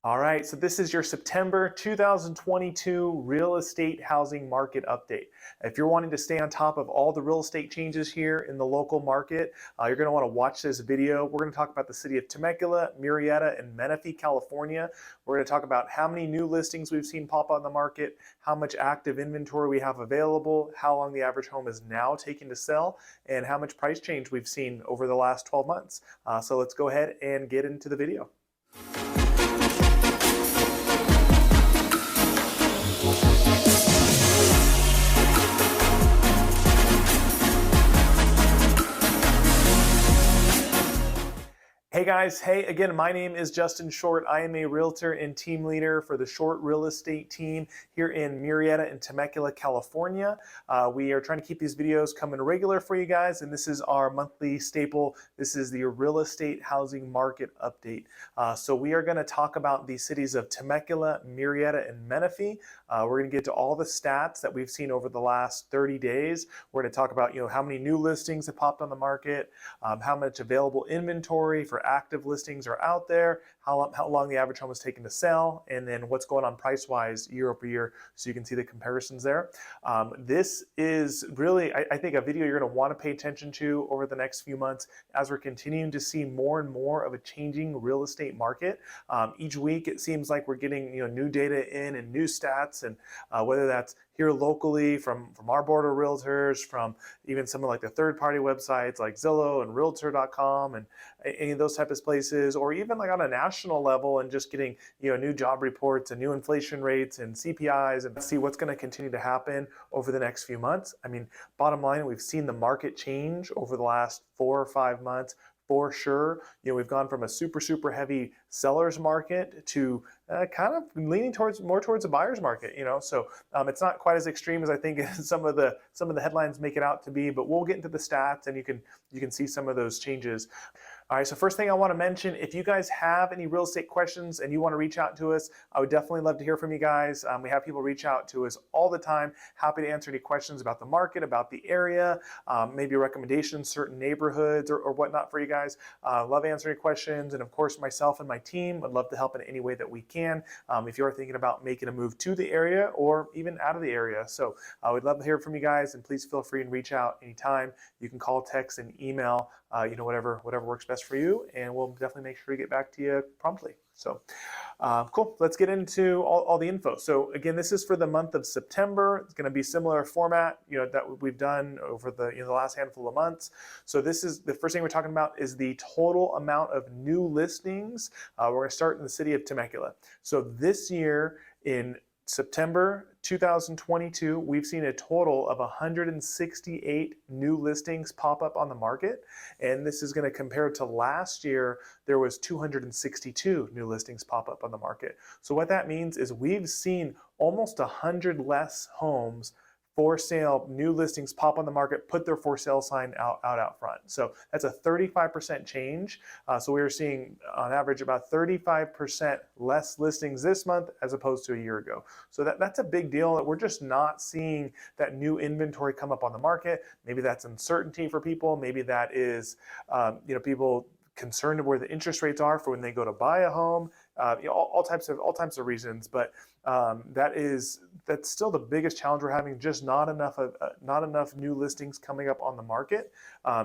All right, so this is your September 2022 real estate housing market update. If you're wanting to stay on top of all the real estate changes here in the local market, you're going to want to watch this video. We're going to talk about the city of Temecula, Murrieta, and Menifee, California. We're going to talk about how many new listings we've seen pop on the market, how much active inventory we have available, how long the average home is now taking to sell, and how much price change we've seen over the last 12 months. So let's go ahead and get into the video. Hey guys, hey again, my name is Justin Short. I am a realtor and team leader for the Short Real Estate team here in Murrieta and Temecula, California. We are trying to keep these videos coming regular for you guys, and this is our monthly staple. This is the real estate housing market update. So we are going to talk about the cities of Temecula, Murrieta, and Menifee. We're going to get to all the stats that we've seen over the last 30 days. We're going to talk about how many new listings have popped on the market, how much available inventory for active listings are out there, how long the average home is taking to sell, and then what's going on price-wise year over year, so you can see the comparisons there. This is really, I think, a video you're going to want to pay attention to over the next few months as we're continuing to see more and more of a changing real estate market. Each week it seems like we're getting new data in and new stats, and whether that's here locally from our board of realtors, from even some of like the third-party websites like Zillow and Realtor.com and any of those type of places, or even like on a national level and just getting new job reports and new inflation rates and CPIs, and see what's going to continue to happen over the next few months. I mean, bottom line, we've seen the market change over the last 4 or 5 months. For sure, we've gone from a super heavy seller's market to kind of leaning more towards a buyer's market. So it's not quite as extreme as I think some of the headlines make it out to be. But we'll get into the stats, and you can see some of those changes. All right, so first thing I want to mention, if you guys have any real estate questions and you want to reach out to us, I would definitely love to hear from you guys. We have people reach out to us all the time. Happy to answer any questions about the market, about the area, maybe recommendations, certain neighborhoods or whatnot for you guys. Love answering questions, and of course myself and my team would love to help in any way that we can if you're thinking about making a move to the area or even out of the area. So I would love to hear from you guys, and please feel free and reach out anytime. You can call, text, and email, whatever works best for you, and we'll definitely make sure to get back to you promptly. So cool, let's get into all the info. So again, this is for the month of September. It's going to be similar format that we've done over the last handful of months. So this is the first thing we're talking about is the total amount of new listings. We're going to start in the city of Temecula. So this year in September 2022, we've seen a total of 168 new listings pop up on the market, and this is going to compare to last year. There was 262 new listings pop up on the market. So what that means is we've seen almost 100 less homes for sale, new listings pop on the market, put their for sale sign out front. So that's a 35% change. So we are seeing on average about 35% less listings this month as opposed to a year ago. So that's a big deal. We're just not seeing that new inventory come up on the market. Maybe that's uncertainty for people. Maybe that is people concerned of where the interest rates are for when they go to buy a home. All types of reasons, but that's still the biggest challenge we're having. Just not enough new listings coming up on the market.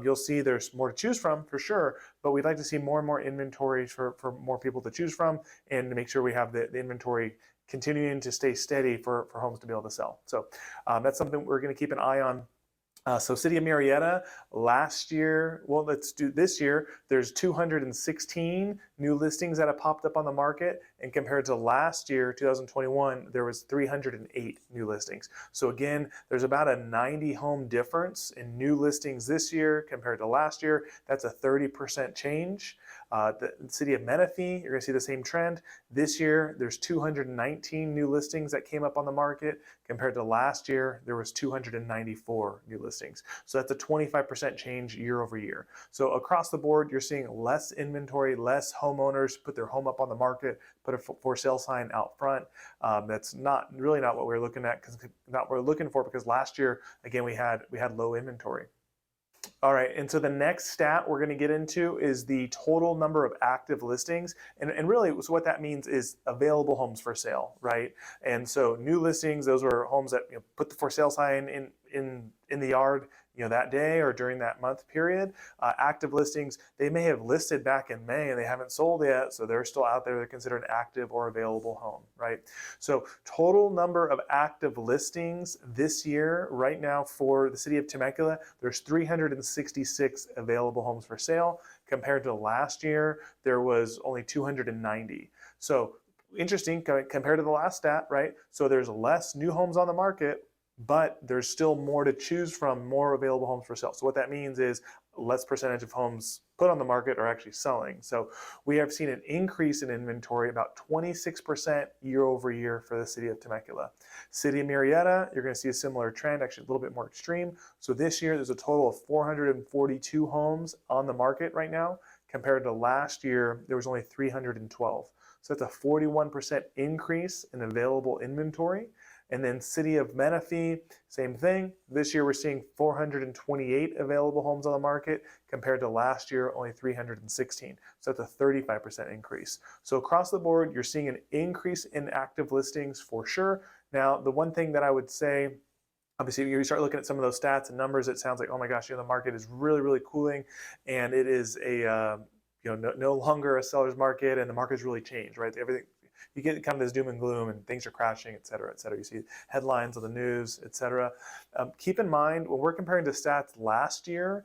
You'll see there's more to choose from for sure, but we'd like to see more and more inventory for more people to choose from, and to make sure we have the inventory continuing to stay steady for homes to be able to sell. So that's something we're going to keep an eye on. So City of Murrieta, last year, well, let's do this year, there's 216 new listings that have popped up on the market, and compared to last year, 2021, there was 308 new listings. So again, there's about a 90 home difference in new listings this year compared to last year. That's a 30% change. The city of Menifee, you're going to see the same trend. This year, there's 219 new listings that came up on the market. Compared to last year, there was 294 new listings. So that's a 25% change year over year. So across the board, you're seeing less inventory, less homeowners put their home up on the market, put a for sale sign out front. That's really not what we're looking at, because last year, again, we had low inventory. All right, and so the next stat we're going to get into is the total number of active listings. And really, so what that means is available homes for sale, right? And so new listings, those were homes that put the for sale sign in the yard that day or during that month period. Active listings, they may have listed back in May and they haven't sold yet, so they're still out there. They're considered an active or available home, right? So total number of active listings this year, right now for the city of Temecula, there's 366 available homes for sale. Compared to last year, there was only 290. So interesting compared to the last stat, right? So there's less new homes on the market, but there's still more to choose from, more available homes for sale. So what that means is less percentage of homes put on the market are actually selling. So we have seen an increase in inventory, about 26% year over year for the city of Temecula. City of Murrieta, you're going to see a similar trend, actually a little bit more extreme. So this year there's a total of 442 homes on the market right now. Compared to last year, there was only 312. So that's a 41% increase in available inventory. And then city of Menifee, same thing. This year we're seeing 428 available homes on the market compared to last year only 316. So that's a 35% increase. So across the board, you're seeing an increase in active listings for sure. Now, the one thing that I would say, obviously, you start looking at some of those stats and numbers, it sounds like, oh my gosh, the market is really, really cooling, and it is a no longer a seller's market, and the market's really changed, right? Everything, you get kind of this doom and gloom, and things are crashing, et cetera, et cetera. You see headlines on the news, et cetera. Keep in mind, when we're comparing to stats last year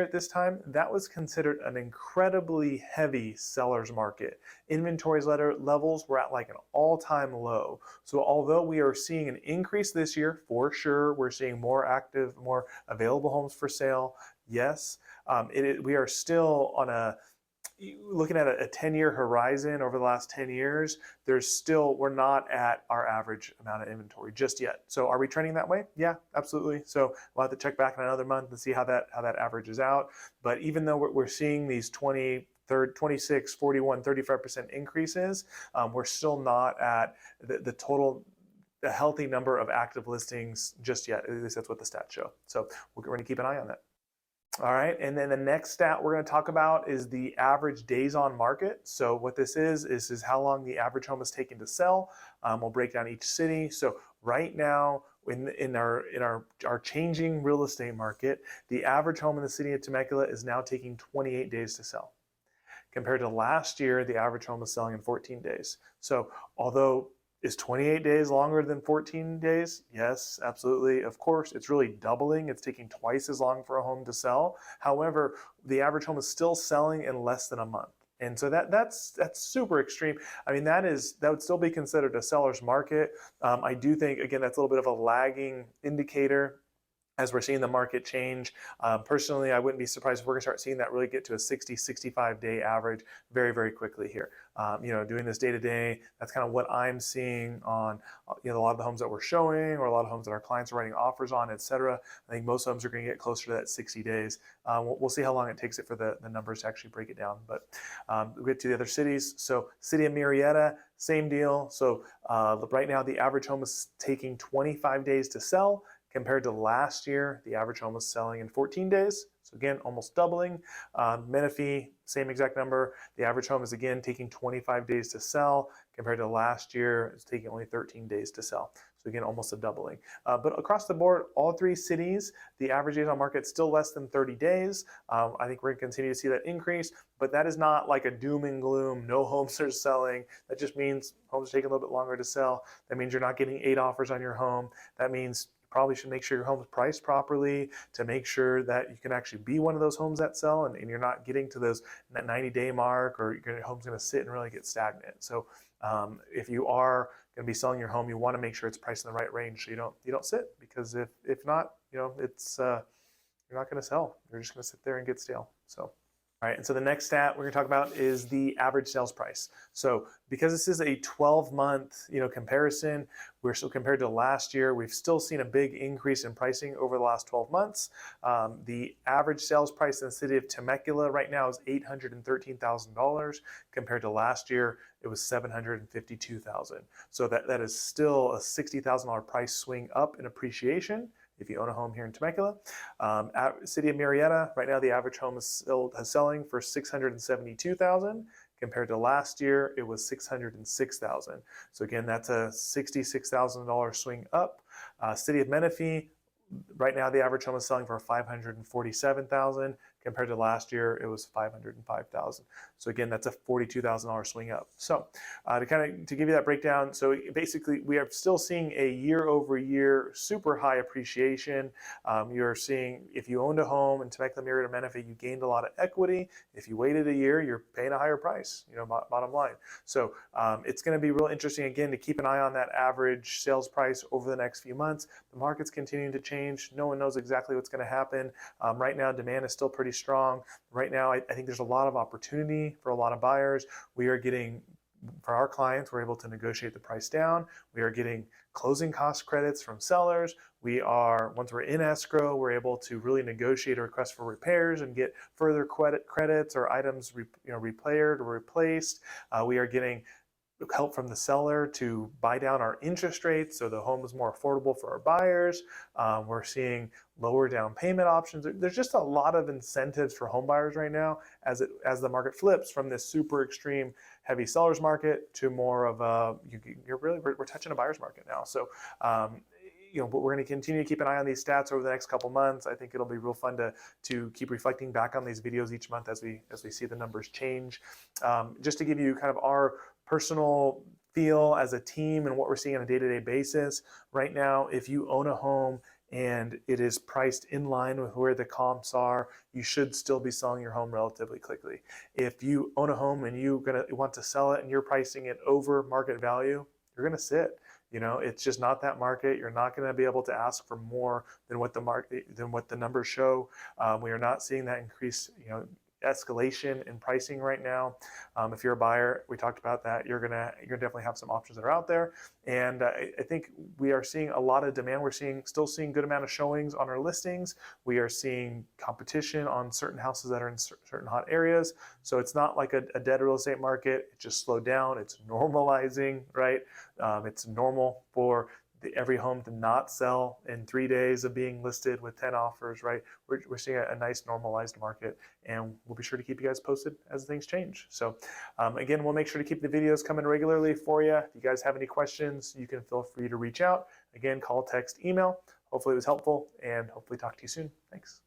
at this time, that was considered an incredibly heavy seller's market. Inventory levels were at like an all-time low. So although we are seeing an increase this year, for sure, we're seeing more active, more available homes for sale. Yes, we are still on looking at a 10-year horizon over the last 10 years, we're not at our average amount of inventory just yet. So are we trending that way? Yeah, absolutely. So we'll have to check back in another month and see how that averages out. But even though we're seeing these 26, 41, 35% increases, we're still not at the total, the healthy number of active listings just yet. At least that's what the stats show. So we're going to keep an eye on that. All right, and then the next stat we're going to talk about is the average days on market. So what this is how long the average home is taking to sell. We'll break down each city. So right now, in our changing real estate market, the average home in the city of Temecula is now taking 28 days to sell. Compared to last year, the average home was selling in 14 days. So although is 28 days longer than 14 days? Yes, absolutely. Of course, it's really doubling. It's taking twice as long for a home to sell. However, the average home is still selling in less than a month. And so that's super extreme. I mean, that would still be considered a seller's market. I do think, again, that's a little bit of a lagging indicator as we're seeing the market change. Personally, I wouldn't be surprised if we're gonna start seeing that really get to a 60, 65 day average very, very quickly here. Doing this day to day, that's kind of what I'm seeing on a lot of the homes that we're showing, or a lot of homes that our clients are writing offers on, et cetera. I think most homes are gonna get closer to that 60 days. We'll see how long it takes it for the numbers to actually break it down. But we'll get to the other cities. So city of Murrieta, same deal. So right now the average home is taking 25 days to sell. Compared to last year, the average home was selling in 14 days. So again, almost doubling. Menifee, same exact number. The average home is again taking 25 days to sell. Compared to last year, it's taking only 13 days to sell. So again, almost a doubling. But across the board, all three cities, the average days on market is still less than 30 days. I think we're going to continue to see that increase, but that is not like a doom and gloom, no homes are selling. That just means homes are taking a little bit longer to sell. That means you're not getting 8 offers on your home. That means probably should make sure your home is priced properly to make sure that you can actually be one of those homes that sell, and you're not getting to that 90-day mark, or your home's going to sit and really get stagnant. So if you are going to be selling your home, you want to make sure it's priced in the right range so you don't sit, because if not, it's you're not going to sell. You're just going to sit there and get stale. So. All right, and so the next stat we're going to talk about is the average sales price. So because this is a 12-month comparison, we're still compared to last year, we've still seen a big increase in pricing over the last 12 months. The average sales price in the city of Temecula right now is $813,000. Compared to last year, it was $752,000. So that is still a $60,000 price swing up in appreciation. if you own a home here in Temecula. City of Murrieta, right now the average home is selling for $672,000. Compared to last year, it was $606,000. So again, that's a $66,000 swing up. City of Menifee, right now the average home is selling for $547,000. Compared to last year, it was $505,000. So again, that's a $42,000 swing up. So to give you that breakdown, so basically we are still seeing a year over year super high appreciation. You're seeing, if you owned a home in Temecula, Murrieta, Menifee, you gained a lot of equity. If you waited a year, you're paying a higher price, bottom line. So it's going to be real interesting, again, to keep an eye on that average sales price over the next few months. The market's continuing to change. No one knows exactly what's going to happen. Right now, demand is still pretty strong. Right now, I think there's a lot of opportunity for a lot of buyers. We are getting, for our clients, we're able to negotiate the price down. We are getting closing cost credits from sellers. Once we're in escrow, we're able to really negotiate a request for repairs and get further credits or items repaired or replaced. We are getting help from the seller to buy down our interest rates so the home is more affordable for our buyers. We're seeing lower down payment options. There's just a lot of incentives for home buyers right now as the market flips from this super extreme heavy sellers market to more of we're touching a buyer's market now. So but we're going to continue to keep an eye on these stats over the next couple months. I think it'll be real fun to keep reflecting back on these videos each month as we see the numbers change. Just to give you kind of our personal feel as a team and what we're seeing on a day-to-day basis. Right now, if you own a home and it is priced in line with where the comps are, you should still be selling your home relatively quickly. If you own a home and you want to sell it and you're pricing it over market value, you're going to sit. It's just not that market. You're not going to be able to ask for more than what the numbers show. We are not seeing that increase, escalation in pricing right now. If you're a buyer, we talked about that, you're gonna definitely have some options that are out there. And I think we are seeing a lot of demand. We're still seeing good amount of showings on our listings. We are seeing competition on certain houses that are in certain hot areas. So it's not like a dead real estate market. It just slowed down. It's normalizing, right? It's normal for every home to not sell in 3 days of being listed with 10 offers, right? We're seeing a nice normalized market, and we'll be sure to keep you guys posted as things change. So again, we'll make sure to keep the videos coming regularly for you. If you guys have any questions, you can feel free to reach out. Again, call, text, email. Hopefully it was helpful, and hopefully talk to you soon. Thanks.